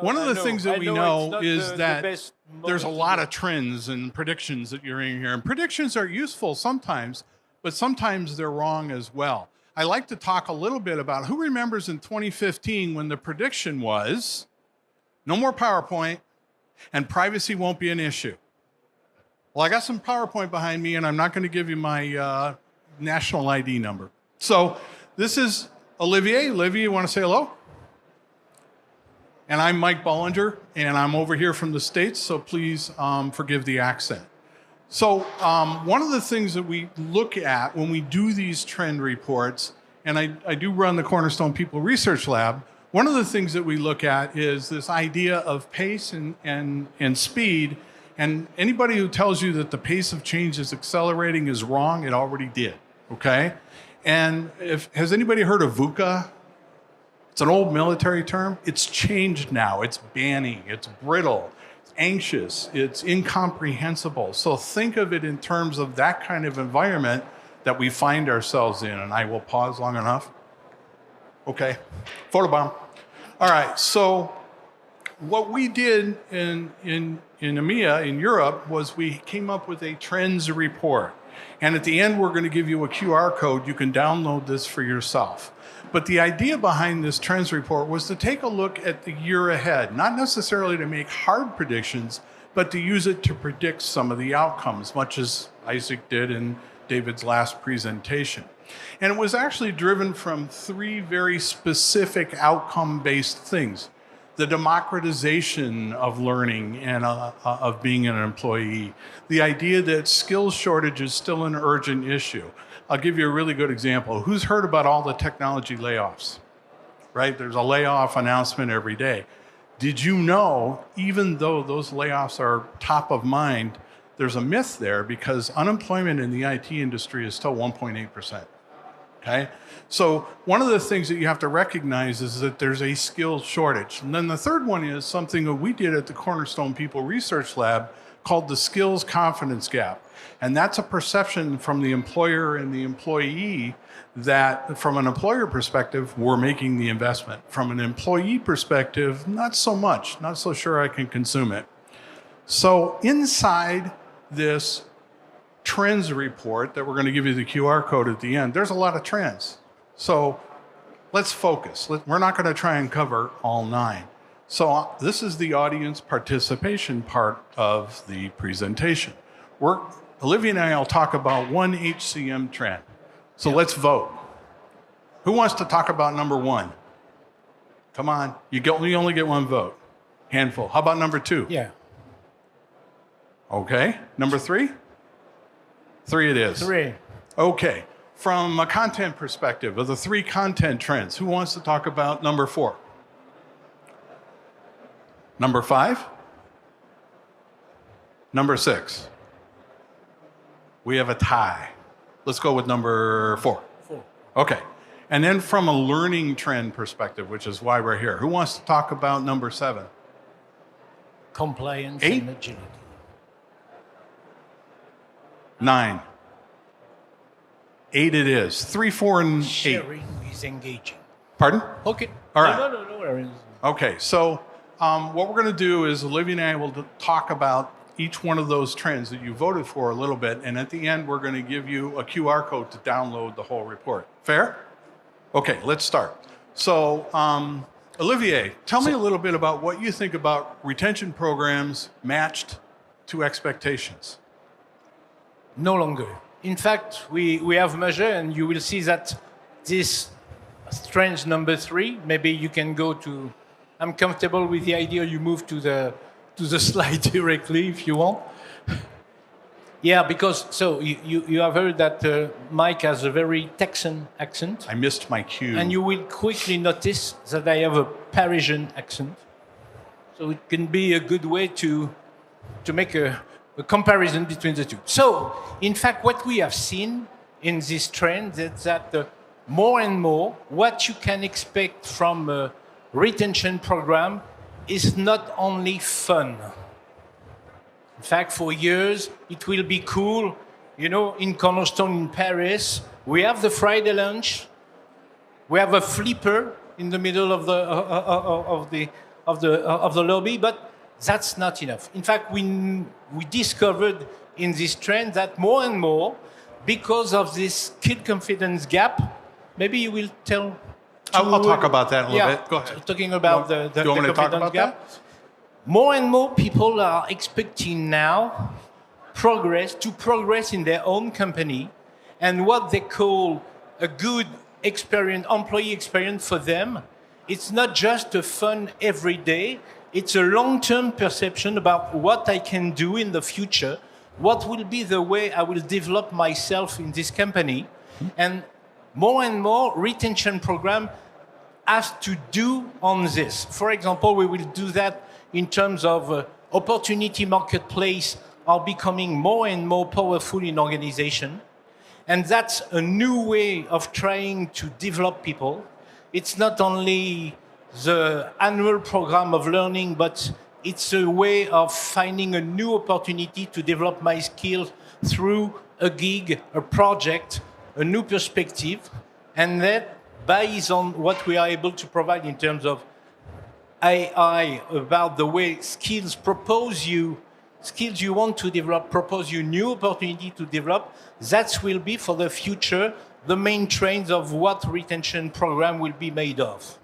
One of the things that we know is that there's a lot of of trends and predictions that you're in here. And predictions are useful sometimes, but sometimes they're wrong as well. I like to talk a little bit about who remembers in 2015 when the prediction was no more PowerPoint and privacy won't be an issue. Well, I got some PowerPoint behind me, and I'm not going to give you my national ID number. So this is Olivier. Olivier, you want to say hello? And I'm Mike Bollinger, and I'm over here from the States, so please forgive the accent. So one of the things that we look at when we do these trend reports, and I do run the Cornerstone People Research Lab, one of the things that we look at is this idea of pace and speed. And anybody who tells you that the pace of change is accelerating is wrong. It already did, okay? And has anybody heard of VUCA? It's an old military term. It's changed now. It's banning. It's brittle. It's anxious. It's incomprehensible. So think of it in terms of that kind of environment that we find ourselves in. And I will pause long enough. Okay. Photobomb. All right. So what we did in EMEA, in Europe, was we came up with a trends report. And at the end, we're going to give you a QR code. You can download this for yourself. But the idea behind this trends report was to take a look at the year ahead, not necessarily to make hard predictions, but to use it to predict some of the outcomes, much as Isaac did in David's last presentation. And it was actually driven from three very specific outcome-based things: the democratization of learning and of being an employee, the idea that skills shortage is still an urgent issue. I'll give you a really good example. Who's heard about all the technology layoffs, right? There's a layoff announcement every day. Did you know, even though those layoffs are top of mind, there's a myth there because unemployment in the IT industry is still 1.8%, okay? So one of the things that you have to recognize is that there's a skills shortage. And then the third one is something that we did at the Cornerstone People Research Lab called the skills confidence gap. And that's a perception from the employer and the employee that from an employer perspective, we're making the investment. From an employee perspective, not so much, not so sure I can consume it. So inside this trends report that we're going to give you the QR code at the end, there's a lot of trends. So let's focus. We're not going to try and cover all 9. So this is the audience participation part of the presentation. Olivier and I will talk about one HCM trend. So let's vote. Who wants to talk about number 1? Come on, you only get 1 vote. Handful. How about number 2? Yeah. Okay. Number 3? 3 it is. 3. Okay. From a content perspective, of the 3 content trends, who wants to talk about number 4? Number 5? Number 6? We have a tie. Let's go with number 4. 4. Okay. And then from a learning trend perspective, which is why we're here, who wants to talk about number 7? Compliance 8? and agility. 9. 8 it is. 3, 4, and 8. Sharing is engaging. Pardon? Okay. All right. No worries. Okay, so what we're going to do is Olivier and I will talk about each one of those trends that you voted for a little bit, and at the end, we're going to give you a QR code to download the whole report. Fair? Okay, let's start. So, Olivier, tell me a little bit about what you think about retention programs matched to expectations. No longer. In fact, we have measured, and you will see that this trend number 3, maybe you can go to, I'm comfortable with the idea you move to the slide directly if you want. Yeah, because, so you have heard that Mike has a very Texan accent. I missed my cue. And you will quickly notice that I have a Parisian accent. So it can be a good way to make a comparison between the two. So, in fact, what we have seen in this trend is that more and more, what you can expect from a retention program is not only fun. In fact, for years, it will be cool. You know, in Cornerstone in Paris, we have the Friday lunch. We have a flipper in the middle of of the lobby, but that's not enough. In fact, we discovered in this trend that more and more, because of this skill confidence gap, maybe you will tell. I'll talk about that in a little bit. Go ahead. Talking about the do you want me to talk confidence about gap. that? More and more people are expecting now to progress in their own company, and what they call a good experience, employee experience for them, it's not just a fun every day, it's a long-term perception about what I can do in the future, what will be the way I will develop myself in this company, and more retention program has to do on this. For example, we will do that in terms of opportunity marketplace are becoming more and more powerful in organization. And that's a new way of trying to develop people. It's not only the annual program of learning, but it's a way of finding a new opportunity to develop my skills through a gig, a project, a new perspective. And that, based on what we are able to provide in terms of AI, about the way skills you want to develop, propose you new opportunity to develop, that will be for the future the main trends of what retention program will be made of.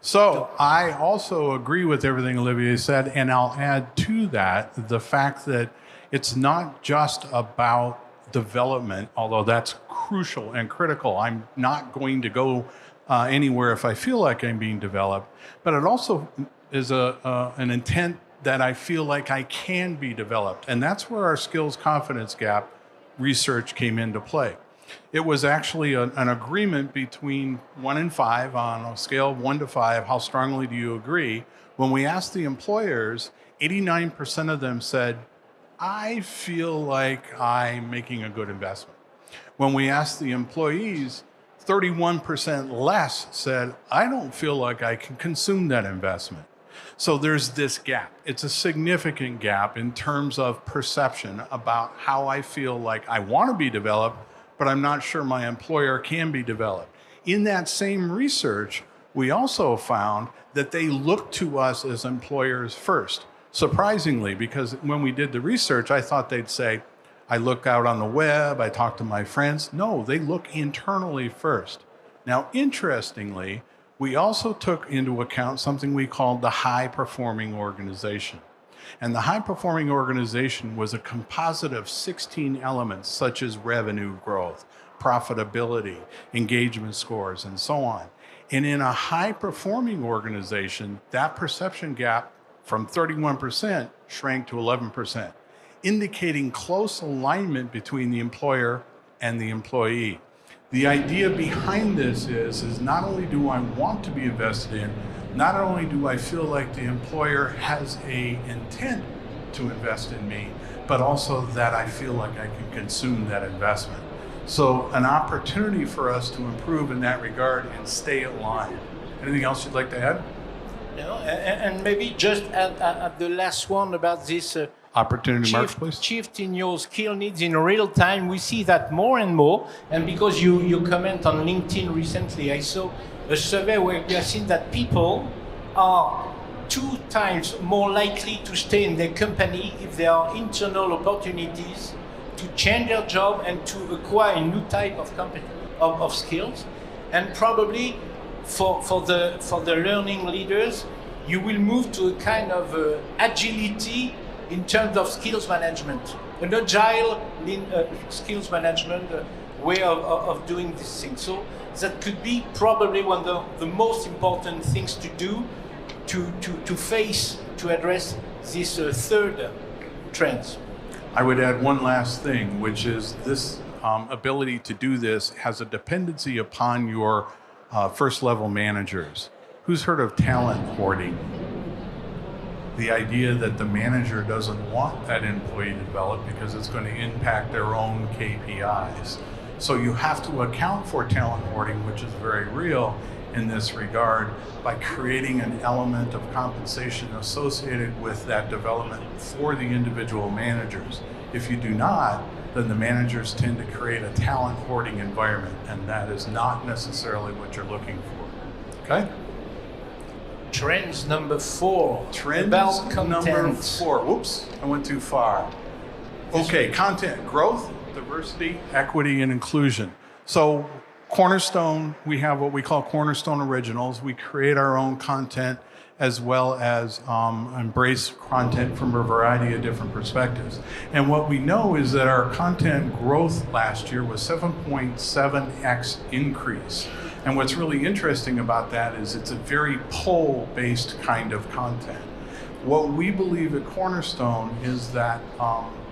So I also agree with everything Olivier said, and I'll add to that the fact that it's not just about development, although that's crucial and critical. I'm not going to go anywhere if I feel like I'm being developed, but it also is an intent that I feel like I can be developed. And that's where our skills confidence gap research came into play. It was actually an agreement between 1 and 5 on a scale of 1 to 5, how strongly do you agree? When we asked the employers, 89% of them said, I feel like I'm making a good investment. When we asked the employees, 31% less said, I don't feel like I can consume that investment. So there's this gap. It's a significant gap in terms of perception about how I feel like I want to be developed, but I'm not sure my employer can be developed. In that same research, we also found that they look to us as employers first. Surprisingly, because when we did the research, I thought they'd say, I look out on the web, I talk to my friends. No, they look internally first. Now, interestingly, we also took into account something we called the high-performing organization. And the high-performing organization was a composite of 16 elements, such as revenue growth, profitability, engagement scores, and so on. And in a high-performing organization, that perception gap from 31% shrank to 11%, indicating close alignment between the employer and the employee. The idea behind this is not only do I want to be invested in, not only do I feel like the employer has an intent to invest in me, but also that I feel like I can consume that investment. So an opportunity for us to improve in that regard and stay aligned. Anything else you'd like to add? No, and maybe just at the last one about this opportunity marketplace shift in your skill needs in real time. We see that more and more, and because you comment on LinkedIn recently, I saw a survey where we have seen that people are 2 times more likely to stay in their company if there are internal opportunities to change their job and to acquire a new type of company of skills. And probably for the learning leaders, you will move to a kind of agility in terms of skills management, an agile skills management way of doing this thing. So that could be probably one of the most important things to do to address this third trend. I would add one last thing, which is this ability to do this has a dependency upon your first level managers. Who's heard of talent hoarding? The idea that the manager doesn't want that employee to develop because it's going to impact their own KPIs. So you have to account for talent hoarding, which is very real in this regard, by creating an element of compensation associated with that development for the individual managers. If you do not, then the managers tend to create a talent hoarding environment, and that is not necessarily what you're looking for. Okay? trends number 4. Trends about content. number 4. Whoops, I went too far. Okay, content, growth, diversity, equity, and inclusion. So Cornerstone, we have what we call Cornerstone Originals. We create our own content as well as embrace content from a variety of different perspectives. And what we know is that our content growth last year was 7.7x increase. And what's really interesting about that is it's a very pull-based kind of content. What we believe at Cornerstone is that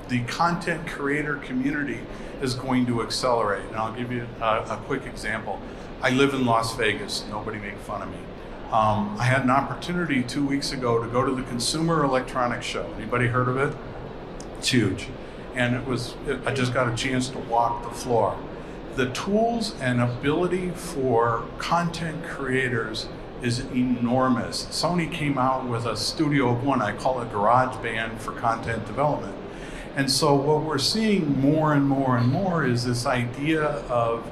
the content creator community is going to accelerate. And I'll give you a quick example. I live in Las Vegas. Nobody make fun of me. I had an opportunity 2 weeks ago to go to the Consumer Electronics Show. Anybody heard of it? It's huge. And I just got a chance to walk the floor. The tools and ability for content creators is enormous. Sony came out with a Studio One, I call it Garage Band for content development. And so what we're seeing more and more and more is this idea of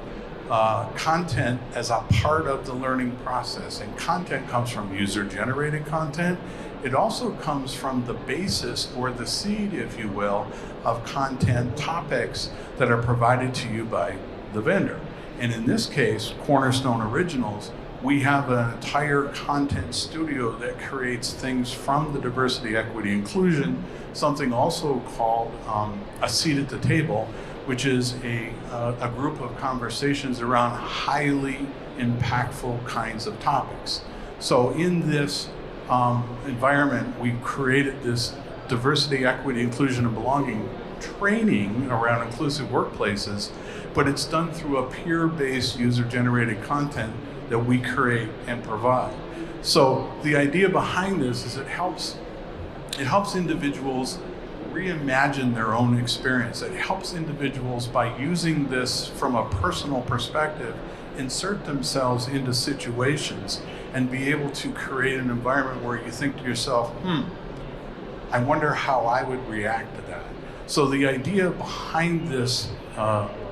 content as a part of the learning process. And content comes from user-generated content. It also comes from the basis or the seed, if you will, of content topics that are provided to you by the vendor. And in this case, Cornerstone Originals, we have an entire content studio that creates things from the diversity, equity, inclusion, something also called a seat at the table, which is a group of conversations around highly impactful kinds of topics. So in this environment, we've created this diversity, equity, inclusion, and belonging training around inclusive workplaces, but it's done through a peer-based user-generated content that we create and provide. So the idea behind this is it helps individuals reimagine their own experience. It helps individuals, by using this from a personal perspective, insert themselves into situations and be able to create an environment where you think to yourself, I wonder how I would react to that. So the idea behind this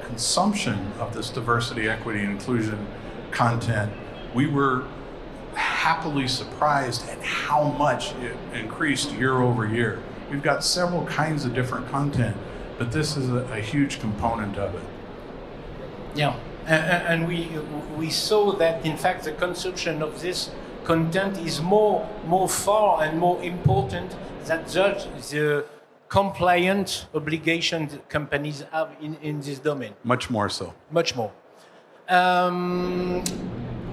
consumption of this diversity, equity, and inclusion content, we were happily surprised at how much it increased year over year. We've got several kinds of different content, but this is a huge component of it. Yeah, and we saw that in fact the consumption of this content is more far and more important than just the compliant obligation that companies have in this domain. Much more so. Much more.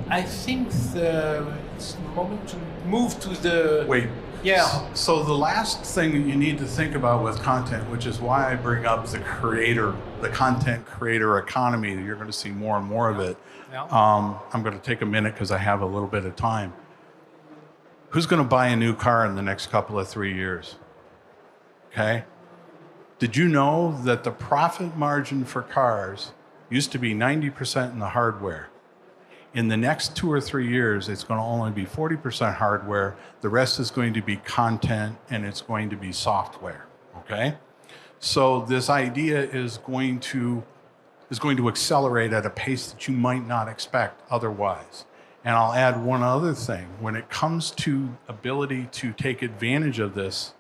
I think it's the moment to move to the... Wait. Yeah. So the last thing that you need to think about with content, which is why I bring up the content creator economy, you're going to see more and more of it. Yeah. I'm going to take a minute because I have a little bit of time. Who's going to buy a new car in the next couple of 3 years? Okay. Did you know that the profit margin for cars used to be 90% in the hardware? In the next 2 or 3 years, it's going to only be 40% hardware. The rest is going to be content, and it's going to be software. Okay. So this idea is going to accelerate at a pace that you might not expect otherwise. And I'll add one other thing. When it comes to ability to take advantage of this,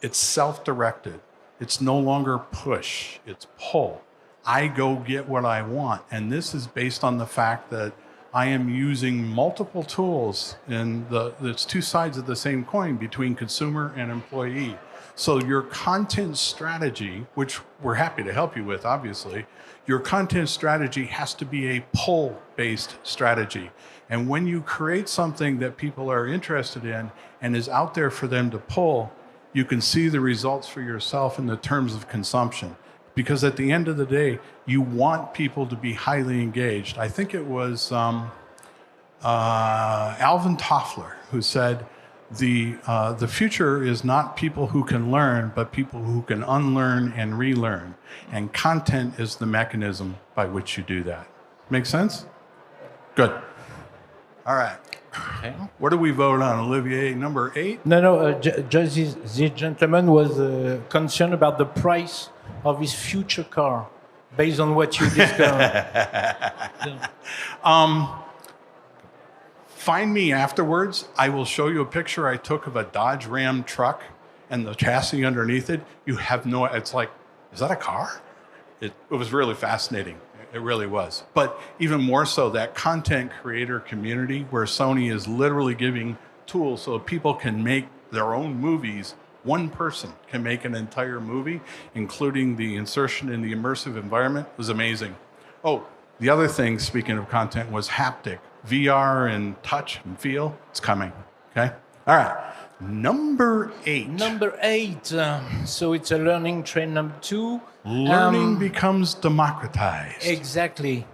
it's self-directed. It's no longer push, it's pull. I go get what I want. And this is based on the fact that I am using multiple tools, and it's two sides of the same coin between consumer and employee. So your content strategy, which we're happy to help you with, obviously, your content strategy has to be a pull-based strategy. And when you create something that people are interested in and is out there for them to pull, you can see the results for yourself in the terms of consumption. Because at the end of the day, you want people to be highly engaged. I think it was Alvin Toffler who said, the future is not people who can learn, but people who can unlearn and relearn. And content is the mechanism by which you do that. Make sense? Good. All right. Okay. What do we vote on, Olivier? Number 8? No, just this gentleman was concerned about the price of his future car, based on what you discovered. find me afterwards. I will show you a picture I took of a Dodge Ram truck and the chassis underneath it. You have no, it's like, is that a car? It was really fascinating. It really was. But even more so, that content creator community where Sony is literally giving tools so people can make their own movies. One person can make an entire movie, including the insertion in the immersive environment, was amazing. Oh, the other thing, speaking of content, was haptic. VR and touch and feel, it's coming, okay? All right, number 8. Number 8, so it's a learning trend number 2. Learning becomes democratized. Exactly.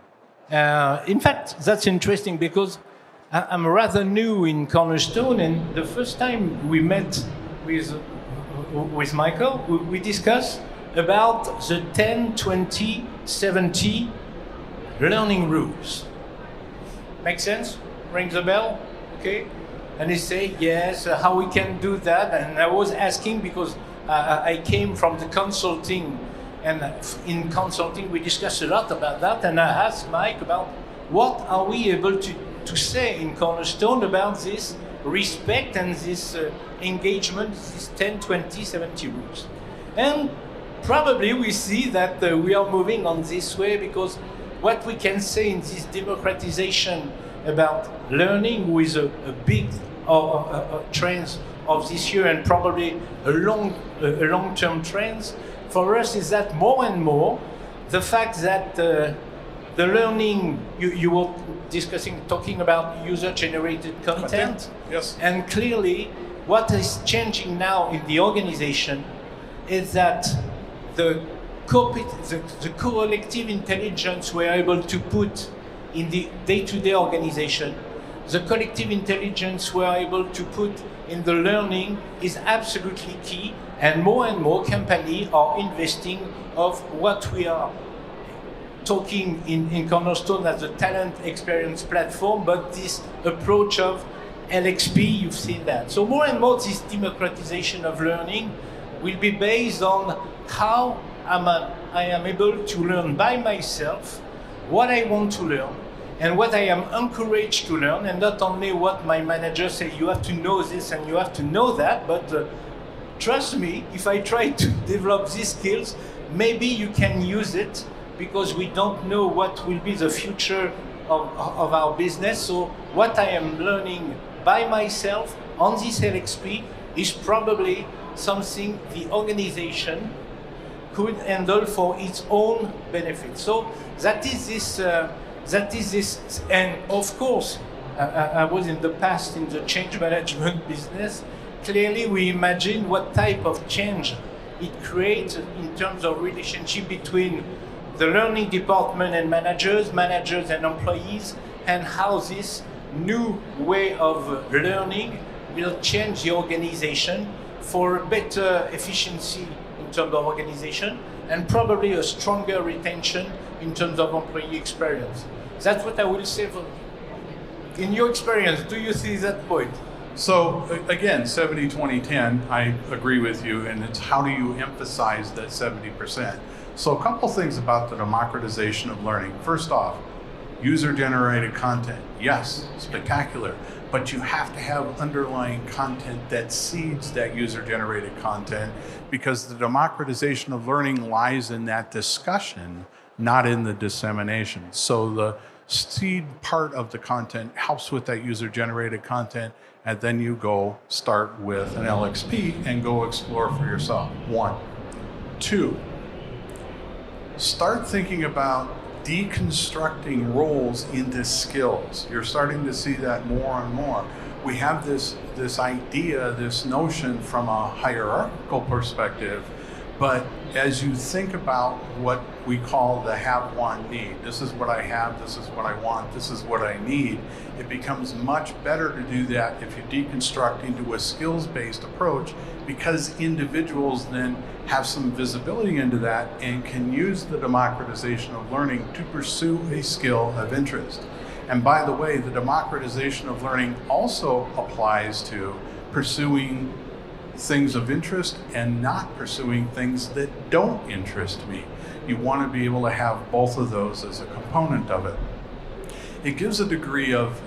In fact, that's interesting because I'm rather new in Cornerstone, and the first time we met with Michael, we discussed about the 10, 20, 70 learning rules. Make sense? Rings a bell? Okay. And he say, yes, how we can do that. And I was asking because I came from the consulting, and in consulting we discussed a lot about that. And I asked Mike about what are we able to say in Cornerstone about this respect and this engagement, these 10, 20, 70 rules. And probably we see that we are moving on this way because what we can say in this democratization about learning with a big trends of this year and probably a long-term trends for us is that more and more the fact that the learning you were talking about user-generated content. Yes. And clearly what is changing now in the organization is that the collective intelligence we're able to put in the day-to-day organization, the collective intelligence we're able to put in the learning is absolutely key, and more companies are investing of what we are talking in Cornerstone as a talent experience platform, but this approach of LXP, you've seen that. So more and more this democratization of learning will be based on how I am able to learn by myself what I want to learn and what I am encouraged to learn, and not only what my manager say, you have to know this and you have to know that, but trust me, if I try to develop these skills, maybe you can use it because we don't know what will be the future of our business. So what I am learning by myself on this LXP is probably something the organization could handle for its own benefit. So that is this, and of course, I was in the past in the change management business. Clearly, we imagine what type of change it creates in terms of relationship between the learning department and managers and employees, and how this new way of learning will change the organization for better efficiency in terms of organization and probably a stronger retention in terms of employee experience. That's what I will say. In your experience, do you see that point? So again, 70-20-10, I agree with you, and it's how do you emphasize that 70%? So a couple things about the democratization of learning. First off, user-generated content. Yes, spectacular, but you have to have underlying content that seeds that user-generated content, because the democratization of learning lies in that discussion, not in the dissemination. So the seed part of the content helps with that user-generated content, and then you go start with an LXP and go explore for yourself. 1. 2, start thinking about deconstructing roles into skills. You're starting to see that more and more. We have this idea, this notion from a hierarchical perspective, but as you think about what we call the have, want, need, this is what I have, this is what I want, this is what I need, it becomes much better to do that if you deconstruct into a skills-based approach, because individuals then have some visibility into that and can use the democratization of learning to pursue a skill of interest. And by the way, the democratization of learning also applies to pursuing things of interest and not pursuing things that don't interest me. You want to be able to have both of those as a component of it. it gives a degree of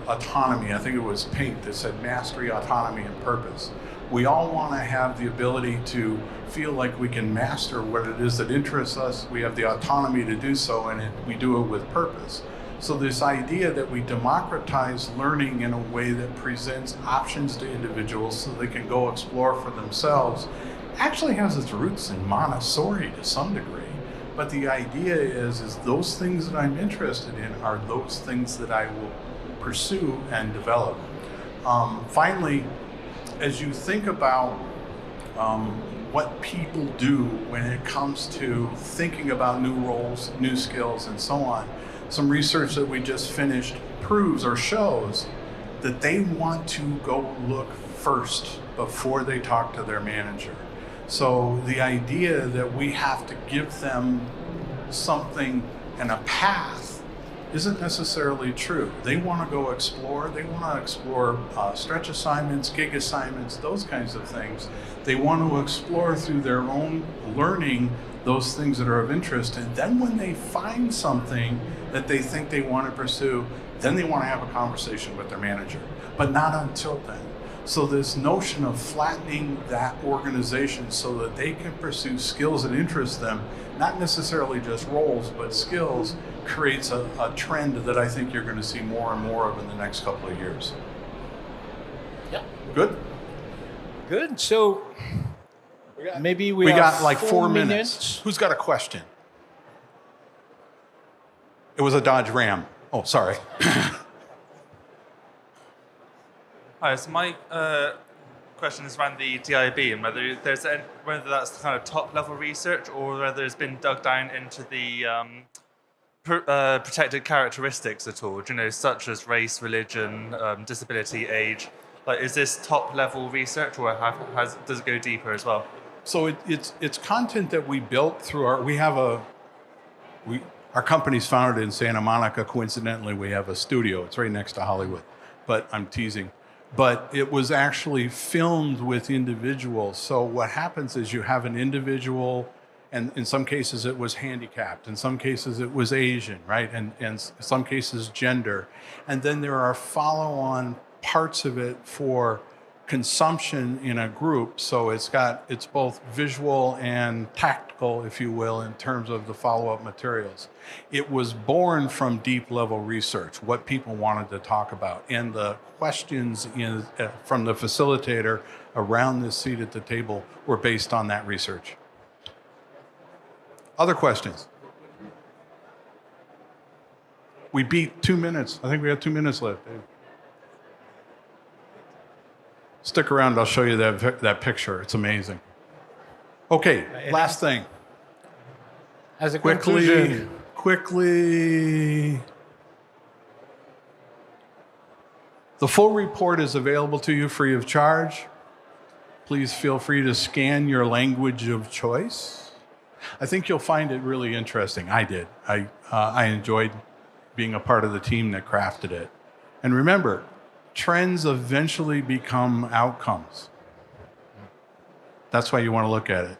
autonomy. I think it was Pink that said mastery, autonomy, and purpose. We all want to have the ability to feel like we can master what it is that interests us. We have the autonomy to do so, and we do it with purpose. So this idea that we democratize learning in a way that presents options to individuals so they can go explore for themselves actually has its roots in Montessori to some degree. But the idea is those things that I'm interested in are those things that I will pursue and develop. Finally, as you think about what people do when it comes to thinking about new roles, new skills, and so on, some research that we just finished proves or shows that they want to go look first before they talk to their manager. So the idea that we have to give them something and a path isn't necessarily true. They want to go explore. They want to explore stretch assignments, gig assignments, those kinds of things. They want to explore through their own learning those things that are of interest. And then when they find something that they think they want to pursue, then they want to have a conversation with their manager, but not until then. So this notion of flattening that organization so that they can pursue skills that interest them, not necessarily just roles, but skills, creates a trend that I think you're going to see more and more of in the next couple of years. Yeah. Good? Good. So maybe we got like 4 minutes. Who's got a question? It was a Dodge Ram. Oh, sorry. Hi, so my question is around the DIB and whether that's kind of top-level research or whether it's been dug down into the protected characteristics at all, such as race, religion, disability, age. Like, is this top-level research, or does it go deeper as well? So it's content that we built through our company's founded in Santa Monica. Coincidentally, we have a studio. It's right next to Hollywood, but I'm teasing. But it was actually filmed with individuals. So what happens is you have an individual, and in some cases it was handicapped, in some cases it was Asian, right? And in some cases gender. And then there are follow-on parts of it for consumption in a group. So it's both visual and tactical, if you will, in terms of the follow-up materials. It was born from deep level research, what people wanted to talk about. And the questions from the facilitator around this seat at the table were based on that research. Other questions? We beat 2 minutes. I think we have 2 minutes left, Dave. Stick around, I'll show you that picture. It's amazing. Okay, last thing. As a conclusion. Quickly. The full report is available to you free of charge. Please feel free to scan your language of choice. I think you'll find it really interesting. I did. I enjoyed being a part of the team that crafted it. And remember, trends eventually become outcomes. That's why you want to look at it.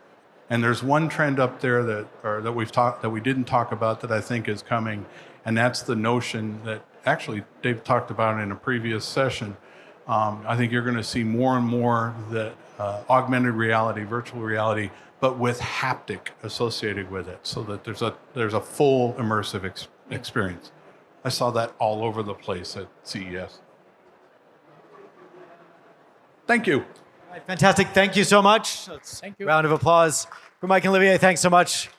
And there's one trend up there that we didn't talk about that I think is coming, and that's the notion that actually Dave talked about in a previous session. I think you're going to see more and more that augmented reality, virtual reality, but with haptic associated with it, so that there's a full immersive experience. I saw that all over the place at CES. Thank you. All right, fantastic. Thank you so much. Thank you. Round of applause for Mike and Olivier. Thanks so much.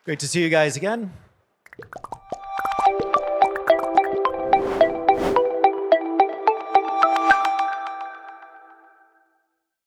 Great to see you guys again.